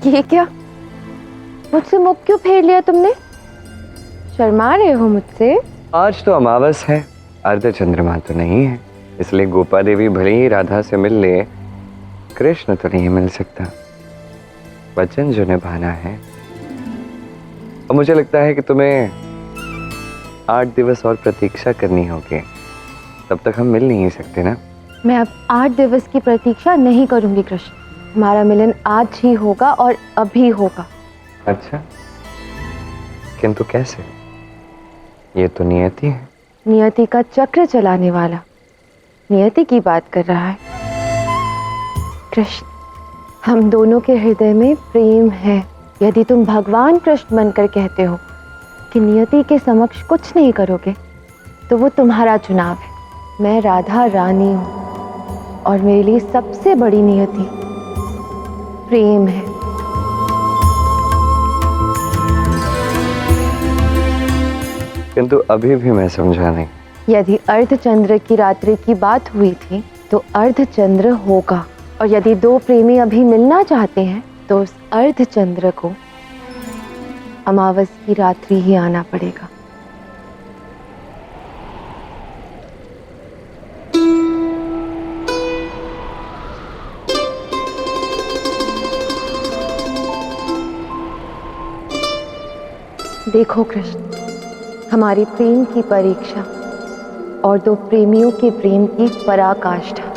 ये क्या, मुझसे मुख क्यों फेर लिया तुमने? शर्मा रहे हो मुझसे? आज तो अमावस है, अर्ध चंद्रमा तो नहीं है, इसलिए गोपा देवी भले ही राधा से मिल ले, कृष्ण तो नहीं मिल सकता। वचन जो निभाना है। और मुझे लगता है कि तुम्हें 8 दिवस और प्रतीक्षा करनी होगी, तब तक हम मिल नहीं सकते ना। मैं अब 8 दिवस की प्रतीक्षा नहीं करूंगी कृष्ण, हमारा मिलन आज ही होगा और अभी होगा। अच्छा, किंतु कैसे? ये तो नियति है। नियति का चक्र चलाने वाला नियति की बात कर रहा है। कृष्ण, हम दोनों के हृदय में प्रेम है। यदि तुम भगवान कृष्ण बनकर कहते हो कि नियति के समक्ष कुछ नहीं करोगे, तो वो तुम्हारा चुनाव है। मैं राधा रानी हूं और मेरे लिए सबसे बड़ी नियति प्रेम है। किंतु अभी भी मैं समझा नहीं। यदि अर्धचंद्र की रात्रि की बात हुई थी तो अर्धचंद्र होगा, और यदि दो प्रेमी अभी मिलना चाहते हैं तो उस अर्धचंद्र को अमावस की रात्रि ही आना पड़ेगा। देखो कृष्ण, हमारी प्रेम की परीक्षा और दो प्रेमियों के प्रेम की पराकाष्ठा।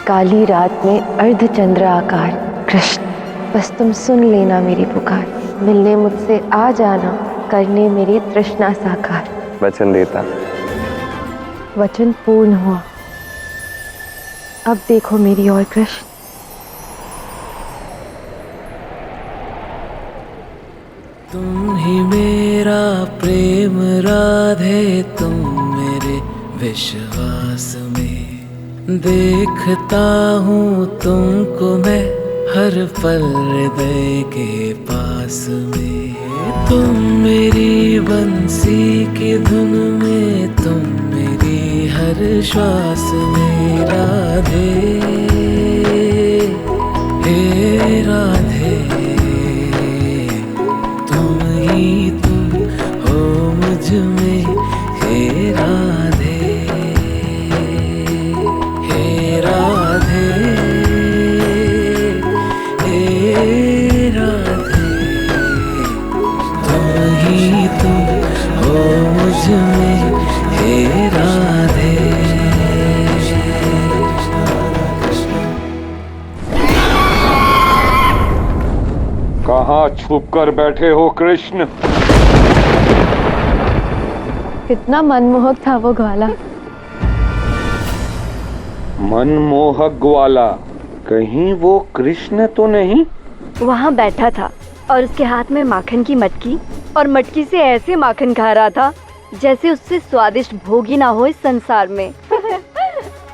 काली रात में अर्धचंद्र आकार। कृष्ण, बस तुम सुन लेना मेरी पुकार, मिलने मुझसे आ जाना, करने मेरी तृष्णा साकार। वचन देता। वचन पूर्ण हुआ। अब देखो मेरी ओर कृष्ण। तुम ही मेरा प्रेम राधे, तुम मेरे विश्वास में देखता हूँ तुमको मैं हर पल हृदय के पास में। तुम मेरी बंसी की धुन में, तुम मेरी हर श्वास में राधे, हे राधे। तुम ही तुम हो मुझ में, हे राधे, हे राधे, हे राधे। तुम ही तुम हो मुझ में, हे राधे। कहाँ छुप कर बैठे हो कृष्ण? कितना मनमोहक था वो ग्वाला। मनमोहक ग्वाला, कहीं वो कृष्ण तो नहीं? वहाँ बैठा था और उसके हाथ में माखन की मटकी, और मटकी से ऐसे माखन खा रहा था जैसे उससे स्वादिष्ट भोग ही ना हो इस संसार में।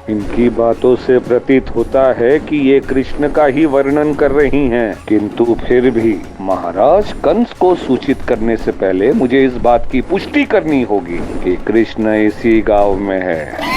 इनकी बातों से प्रतीत होता है कि ये कृष्ण का ही वर्णन कर रही हैं, किंतु फिर भी महाराज कंस को सूचित करने से पहले मुझे इस बात की पुष्टि करनी होगी कि कृष्ण इसी गांव में है।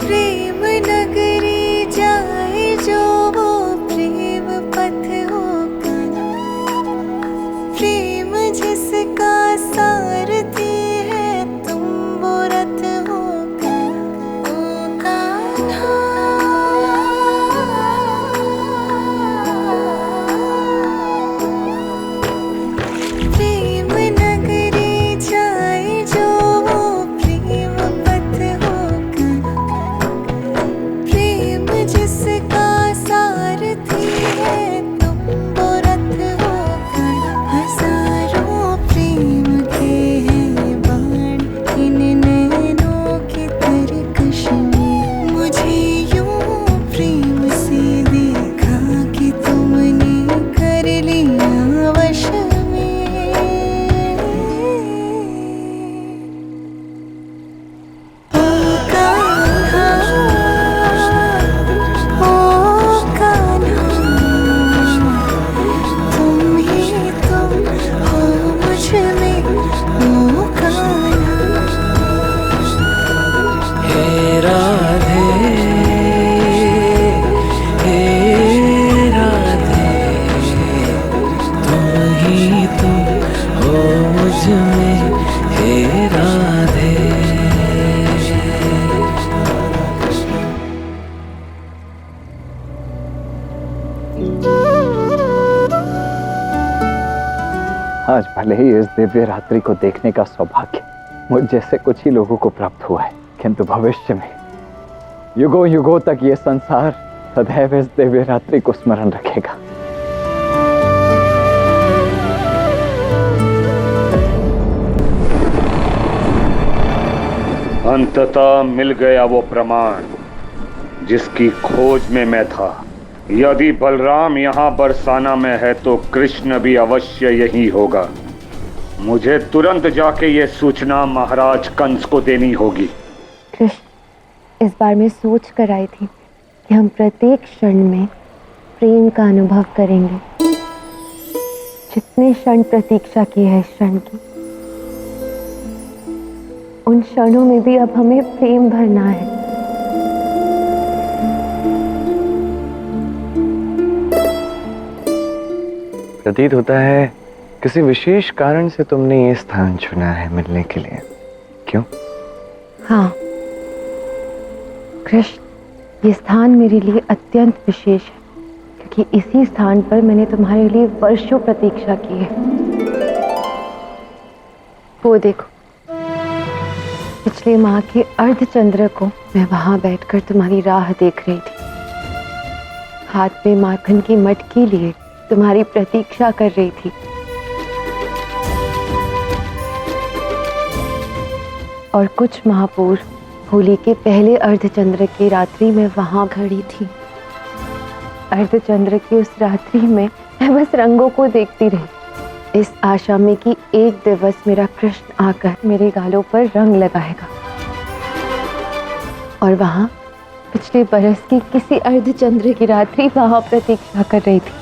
प्रेम आज भले ही इस दिव्य रात्रि को देखने का सौभाग्य मुझ जैसे कुछ ही लोगों को प्राप्त हुआ है, किंतु भविष्य में युगों युगों तक ये संसार सदैव इस दिव्य रात्रि को स्मरण रखेगा। अंततः मिल गया वो प्रमाण जिसकी खोज में मैं था। यदि बलराम यहाँ बरसाना में है तो कृष्ण भी अवश्य यही होगा। मुझे तुरंत जाके ये सूचना महाराज कंस को देनी होगी। कृष्ण, इस बार मैं सोच कर आई थी कि हम प्रत्येक क्षण में प्रेम का अनुभव करेंगे। जितने क्षण प्रतीक्षा की है इस क्षण की, उन क्षणों में भी अब हमें प्रेम भरना है। प्रतीत होता है किसी विशेष कारण से तुमने ये स्थान चुना है मिलने के लिए, क्यों? हाँ कृष्ण, ये स्थान मेरे लिए अत्यंत विशेष है क्योंकि इसी स्थान पर मैंने तुम्हारे लिए वर्षों प्रतीक्षा की है। वो देखो, पिछले माह के अर्धचंद्र को मैं वहां बैठकर तुम्हारी राह देख रही थी, हाथ में माखन की मटकी लिए तुम्हारी प्रतीक्षा कर रही थी। और कुछ माह पूर्व होली के पहले अर्धचंद्र की रात्रि में वहां खड़ी थी। अर्धचंद्र की उस रात्रि में मैं बस रंगों को देखती रही, इस आशा में कि एक दिवस मेरा कृष्ण आकर मेरे गालों पर रंग लगाएगा। और वहां पिछले बरस की किसी अर्धचंद्र की रात्रि वहां प्रतीक्षा कर रही थी।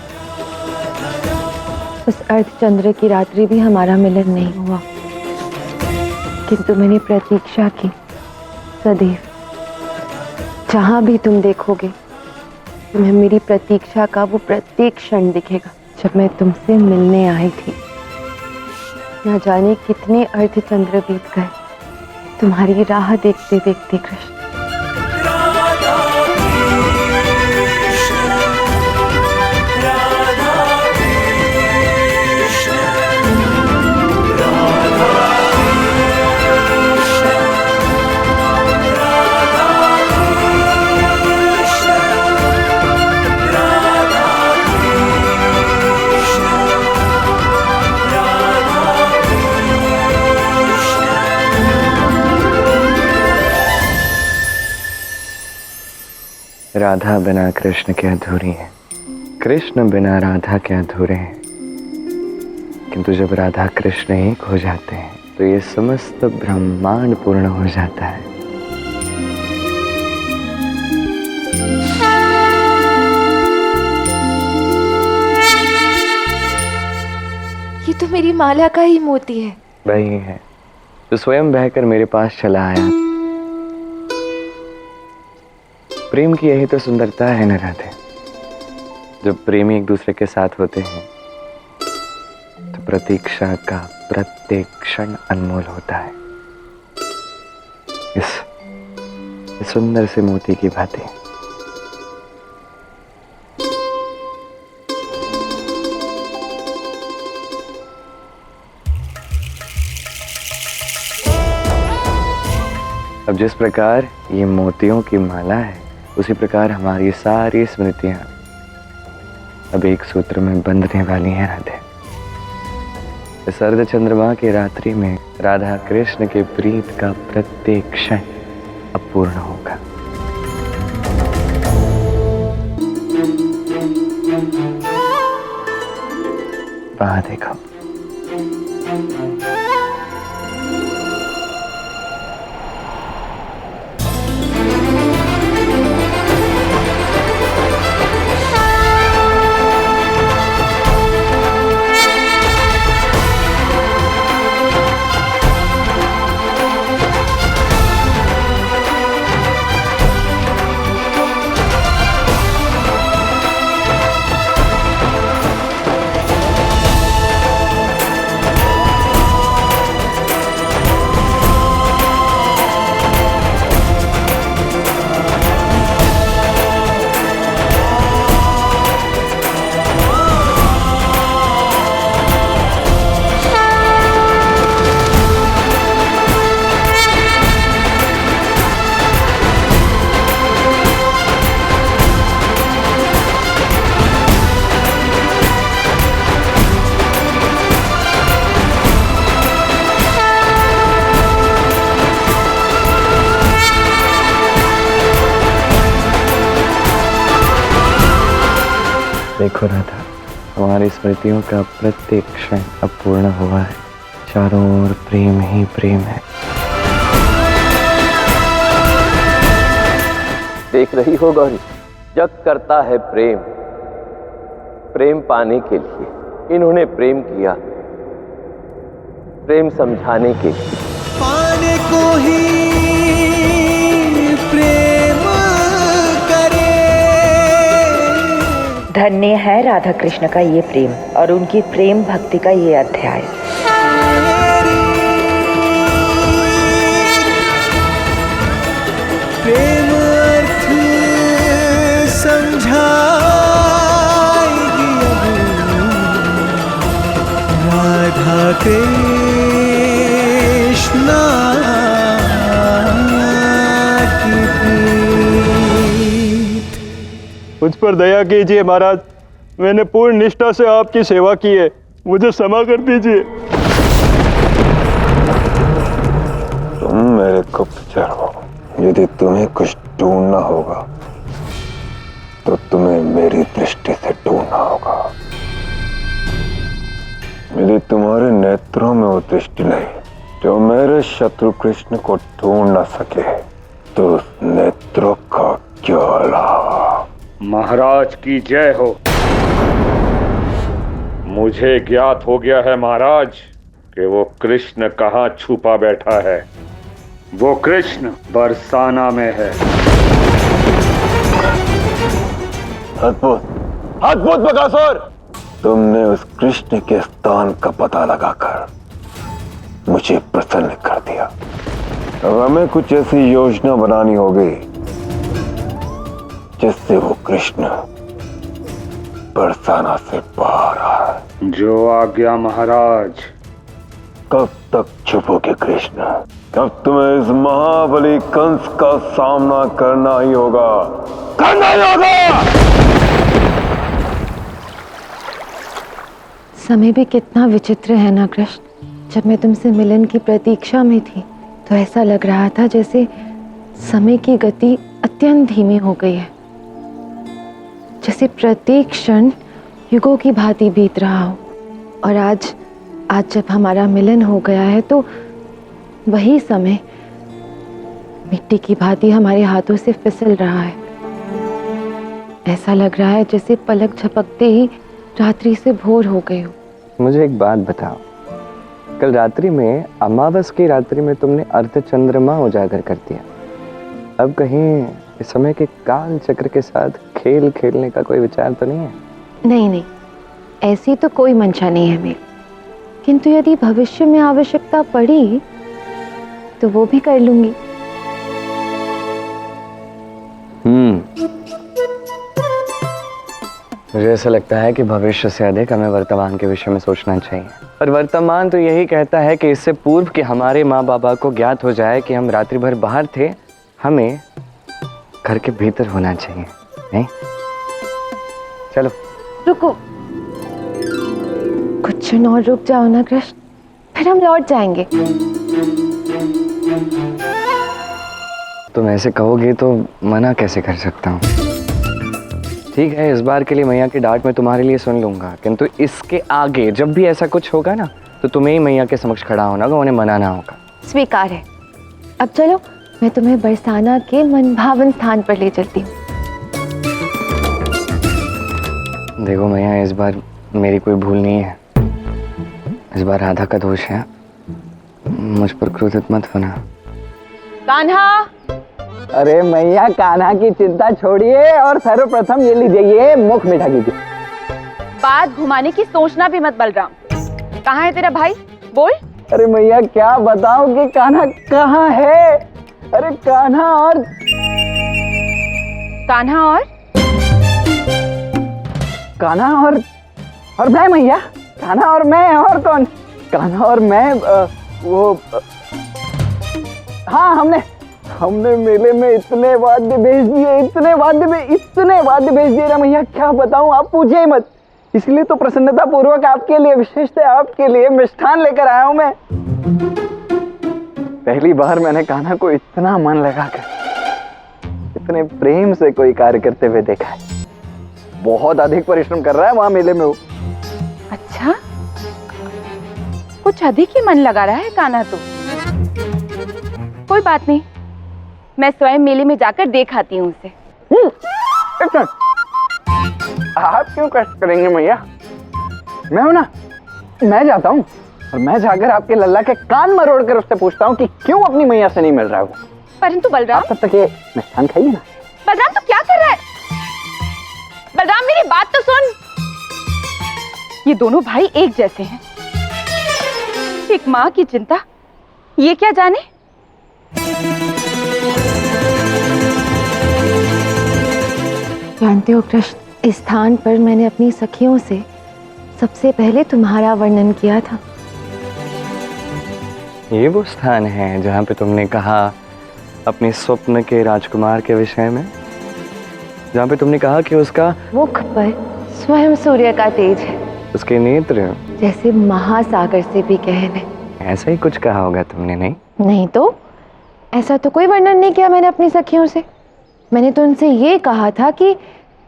उस अर्धचंद्र की रात्रि भी हमारा मिलन नहीं हुआ, किंतु मैंने प्रतीक्षा की सदैव। जहां भी तुम देखोगे तुम्हें मेरी प्रतीक्षा का वो प्रत्येक क्षण दिखेगा। जब मैं तुमसे मिलने आई थी, न जाने कितने अर्धचंद्र बीत गए तुम्हारी राह देखते देखते कृष्ण। राधा बिना कृष्ण के अधूरी है, कृष्ण बिना राधा के अधूरे हैं। किंतु जब राधा कृष्ण एक हो जाते हैं तो ये समस्त ब्रह्मांड पूर्ण हो जाता है। ये तो मेरी माला का ही मोती है। वही है जो स्वयं बहकर मेरे पास चला आया। प्रेम की यही तो सुंदरता है न राधे। जब प्रेमी एक दूसरे के साथ होते हैं तो प्रतीक्षा का प्रत्येक क्षण अनमोल होता है, इस सुंदर से मोती की भांति। अब जिस प्रकार ये मोतियों की माला है, उसी प्रकार हमारी सारी स्मृतियां अब एक सूत्र में बंधने वाली हैं राधे। इस अर्धचंद्रमा की रात्रि में राधा कृष्ण के प्रीत का प्रत्येक क्षण अपूर्ण होगा। वहां देखो, देखो राधा, हमारी स्मृतियों का प्रत्येक क्षण अब पूर्ण हुआ है। चारों ओर प्रेम ही प्रेम है। देख रही हो गौरी, जग करता है प्रेम, प्रेम पाने के लिए इन्होंने प्रेम किया, प्रेम समझाने के लिए। पाने को ही प्रेम करे। धन्य है राधा कृष्ण का ये प्रेम और उनकी प्रेम भक्ति का ये अध्याय। प्रेम अर्थ समझाएगी अब राधा कृष्ण की प्रीत। मुझ पर दया कीजिए महाराज, मैंने पूर्ण निष्ठा से आपकी सेवा की है, मुझे क्षमा कर दीजिए। तुम मेरे गुप्तचर हो, यदि तुम्हें कुछ ढूंढना होगा तो तुम्हें मेरी दृष्टि से ढूंढना होगा। यदि तुम्हारे नेत्रों में वो दृष्टि नहीं जो मेरे शत्रु कृष्ण को ढूंढ न सके तो उस नेत्रों का क्या लाभ। महाराज की जय हो। मुझे ज्ञात हो गया है महाराज कि वो कृष्ण कहाँ छुपा बैठा है। वो कृष्ण बरसाना में है। अद्भुत, अद्भुत बकासुर! तुमने उस कृष्ण के स्थान का पता लगाकर मुझे प्रसन्न कर दिया। अब हमें कुछ ऐसी योजना बनानी होगी जिससे वो कृष्ण बरसाना से बाहर आए। जो आज्ञा महाराज। कब तक छुपोगे कृष्ण? कब तुम्हें इस महाबली कंस का सामना करना ही होगा, करना ही होगा। समय भी कितना विचित्र है ना कृष्ण। जब मैं तुमसे मिलन की प्रतीक्षा में थी तो ऐसा लग रहा था जैसे समय की गति अत्यंत धीमी हो गई है, जैसे प्रत्येक क्षण युगों की भांति बीत रहा हो। और आज जब हमारा मिलन हो गया है तो वही समय मिट्टी की भांति हमारे हाथों से फिसल रहा है। ऐसा लग रहा है जैसे पलक झपकते ही रात्रि से भोर हो गई हो। मुझे एक बात बताओ, कल रात्रि में, अमावस की रात्रि में तुमने अर्धचंद्रमा उजागर कर दिया। अब कहीं इस समय के काल चक्र के साथ खेल खेलने का कोई विचार तो नहीं है? नहीं, ऐसी तो कोई मंशा नहीं है मेरी, किंतु यदि भविष्य में आवश्यकता पड़ी तो वो भी कर लूंगी। मुझे ऐसा लगता है कि भविष्य से अधिक हमें वर्तमान के विषय में सोचना चाहिए। और वर्तमान तो यही कहता है कि इससे पूर्व कि हमारे माँ बाबा को ज्ञात हो जाए कि हम रात्रि भर बाहर थे, हमें घर के भीतर होना चाहिए, नहीं? चलो रुको, कुछ क्षण और रुक जाओ ना कृष्ण, फिर हम लौट जाएंगे। तुम ऐसे कहोगे तो मना कैसे कर सकता हूँ? ठीक है, इस बार के लिए मैया की डांट मैं तुम्हारे लिए सुन लूंगा, किंतु इसके आगे जब भी ऐसा कुछ होगा ना तो तुम्हें ही मैया के समक्ष खड़ा होना होगा, उन्हें मनाना होगा। स्वीकार है। अब चलो, मैं तुम्हें बरसाना के मनभावन स्थान पर ले चलती हूँ। देखो मैया, इस बार मेरी कोई भूल नहीं है, इस बार राधा का दोष है। मुझ पर क्रोधित मत होना। कान्हा! अरे मैया, कान्हा की चिंता छोड़िए और सर्वप्रथम ये लीजिए, ये मुख मीठा कीजिए। बात घुमाने की सोचना भी मत बलराम। कहाँ है तेरा भाई? बोल। अरे मैया, क्या बताऊं कि कान्हा कहाँ है? अरे कान्हा और मैं मैया। कान्हा और मैं, और कौन? कान्हा और मैं हाँ, हमने मेले में इतने वाद्य भेज दिए, इतने वाद्य भेज दिए ना मैया, क्या बताऊं, आप पूछिए ही मत। इसलिए तो प्रसन्नता पूर्वक आपके लिए, विशेषतः आपके लिए मिष्ठान लेकर आया हूं मैं। पहली बार मैंने कान्हा को इतना मन लगाकर, इतने प्रेम से कोई कार्य करते हुए देखा है। बहुत अधिक परिश्रम कर रहा है वहां मेले में वो। अच्छा, कुछ अधिक ही मन लगा रहा है कान्हा तो। कोई बात नहीं, मैं स्वयं मेले में जाकर देख आती हूँ उसे। एक मिनट, आप क्यों कष्ट करेंगे मैया? मैं हूं ना, मैं जाता हूँ और मैं जाकर आपके लल्ला के कान मरोड़ कर उससे पूछता हूँ कि क्यों अपनी मैया से नहीं मिल रहा है वो। परंतु बलराम, तब तक ये मिष्ठान खाइए ना। बलराम तो क्या कर रहा है? बलराम मेरी बात तो सुन। ये दोनों भाई एक जैसे हैं। एक माँ की चिंता ये क्या जाने। जानते हो कृष्ण, इस स्थान पर मैंने अपनी सखियों से सबसे पहले तुम्हारा वर्णन किया था। ये वो स्थान है जहाँ पे तुमने कहा अपने स्वप्न के राजकुमार के विषय में, जहाँ पे तुमने कहा कि उसका मुख पर स्वयं सूर्य का तेज है, उसके नेत्र जैसे महासागर से भी गहन है। ऐसा ही कुछ कहा होगा तुमने, नहीं? नहीं तो, ऐसा तो कोई वर्णन नहीं किया मैंने अपनी सखियों से। मैंने तो उनसे ये कहा था कि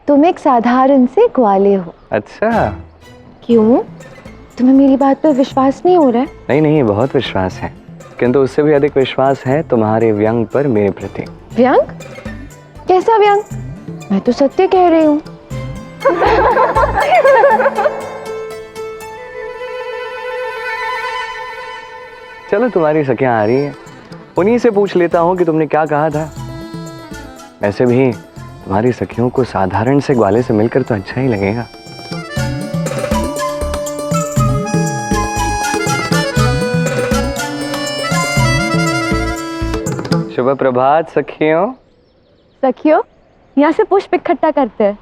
तुम एक साधारण से ग्वाले हो। अच्छा, क्यों, तुम्हें मेरी बात पर विश्वास नहीं हो रहा है? नहीं नहीं, बहुत विश्वास है, किंतु उससे भी अधिक विश्वास है तुम्हारे व्यंग पर मेरे प्रति। व्यंग? कैसा व्यंग? मैं तो सत्य कह रही हूँ। चलो, तुम्हारी सखियां आ रही हैं, उन्हीं से पूछ लेता हूँ कि तुमने क्या कहा था। वैसे भी तुम्हारी सखियों को साधारण से ग्वाले से मिलकर तो अच्छा ही लगेगा। शुभ प्रभात सखियों। सखियों, यहाँ से पुष्प इकट्ठा करते हैं।